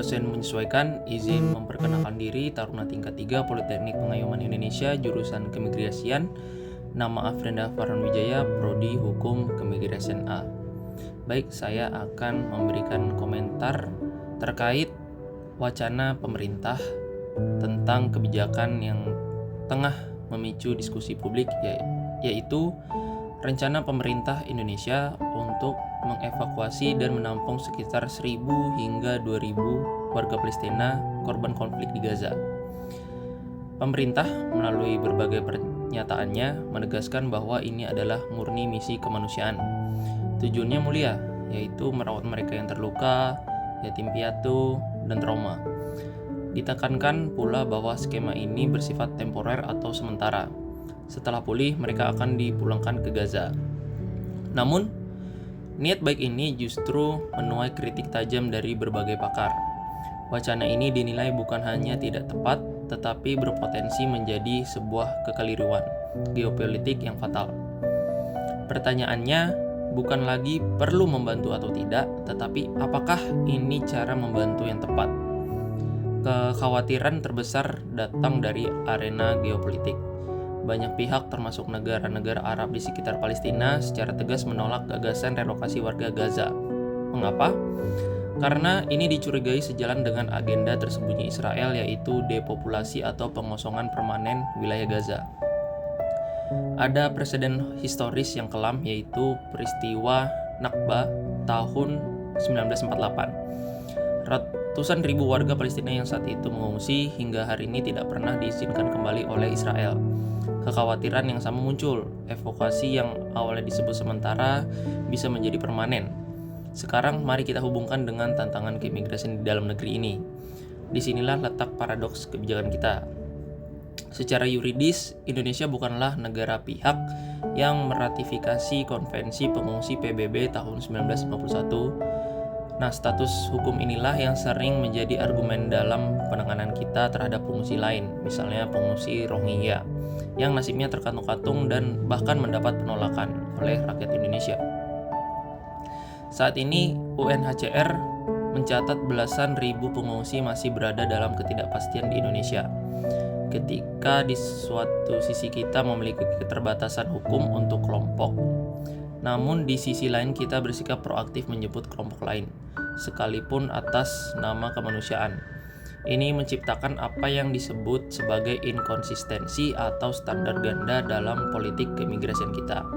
dosen menyesuaikan, izin memperkenalkan diri, Taruna tingkat 3 Politeknik Pengayuman Indonesia, jurusan Keimigrasian. Nama Afrianda Farhan Wijaya, Prodi Hukum Keimigrasian A. Baik, saya akan memberikan komentar terkait wacana pemerintah tentang kebijakan yang tengah memicu diskusi publik, yaitu rencana pemerintah Indonesia untuk mengevakuasi dan menampung sekitar 1.000 hingga 2.000 warga Palestina korban konflik di Gaza. Pemerintah melalui berbagai pernyataannya menegaskan bahwa ini adalah murni misi kemanusiaan. Tujuannya mulia, yaitu merawat mereka yang terluka, yatim piatu, dan trauma. Ditekankan pula bahwa skema ini bersifat temporer atau sementara. Setelah pulih, mereka akan dipulangkan ke Gaza. Namun, niat baik ini justru menuai kritik tajam dari berbagai pakar. Wacana ini dinilai bukan hanya tidak tepat, tetapi berpotensi menjadi sebuah kekeliruan geopolitik yang fatal. Pertanyaannya bukan lagi perlu membantu atau tidak, tetapi apakah ini cara membantu yang tepat? Kekhawatiran terbesar datang dari arena geopolitik. Banyak pihak termasuk negara-negara Arab di sekitar Palestina secara tegas menolak gagasan relokasi warga Gaza. Mengapa? Karena ini dicurigai sejalan dengan agenda tersembunyi Israel, yaitu depopulasi atau pengosongan permanen wilayah Gaza. Ada presiden historis yang kelam, yaitu peristiwa Nakba tahun 1948. Ratusan ribu warga Palestina yang saat itu mengungsi hingga hari ini tidak pernah diizinkan kembali oleh Israel. Kekhawatiran yang sama muncul, evakuasi yang awalnya disebut sementara bisa menjadi permanen. Sekarang mari kita hubungkan dengan tantangan keimigrasian di dalam negeri ini. Disinilah letak paradoks kebijakan kita. Secara yuridis, Indonesia bukanlah negara pihak yang meratifikasi Konvensi Pengungsi PBB tahun 1951. Nah, status hukum inilah yang sering menjadi argumen dalam penanganan kita terhadap pengungsi lain, misalnya pengungsi Rohingya, yang nasibnya terkatung-katung dan bahkan mendapat penolakan oleh rakyat Indonesia. Saat ini, UNHCR mencatat belasan ribu pengungsi masih berada dalam ketidakpastian di Indonesia. Ketika di suatu sisi kita memiliki keterbatasan hukum untuk kelompok, namun di sisi lain kita bersikap proaktif menjemput kelompok lain, sekalipun atas nama kemanusiaan. Ini menciptakan apa yang disebut sebagai inkonsistensi atau standar ganda dalam politik keimigrasian kita.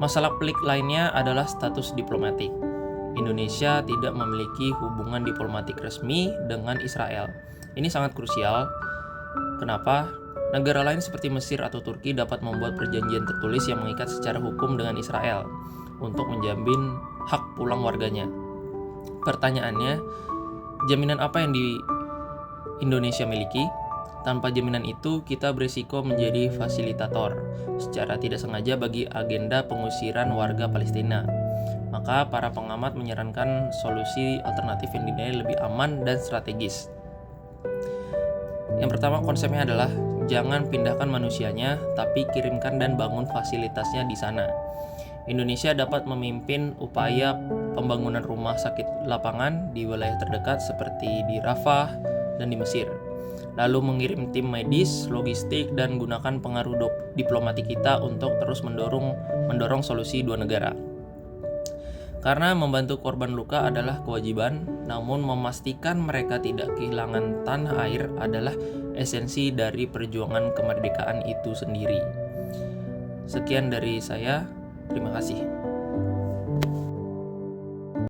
Masalah pelik lainnya adalah status diplomatik. Indonesia tidak memiliki hubungan diplomatik resmi dengan Israel. Ini sangat krusial. Kenapa? Negara lain seperti Mesir atau Turki dapat membuat perjanjian tertulis yang mengikat secara hukum dengan Israel untuk menjamin hak pulang warganya. Pertanyaannya, jaminan apa yang di Indonesia miliki? Tanpa jaminan itu, kita berisiko menjadi fasilitator secara tidak sengaja bagi agenda pengusiran warga Palestina. Maka para pengamat menyarankan solusi alternatif yang dinilai lebih aman dan strategis. Yang pertama, konsepnya adalah jangan pindahkan manusianya, tapi kirimkan dan bangun fasilitasnya di sana. Indonesia dapat memimpin upaya pembangunan rumah sakit lapangan di wilayah terdekat seperti di Rafah dan di Mesir. Lalu mengirim tim medis, logistik, dan gunakan pengaruh diplomatik kita untuk terus mendorong solusi dua negara. Karena membantu korban luka adalah kewajiban, namun memastikan mereka tidak kehilangan tanah air adalah esensi dari perjuangan kemerdekaan itu sendiri. Sekian dari saya, terima kasih.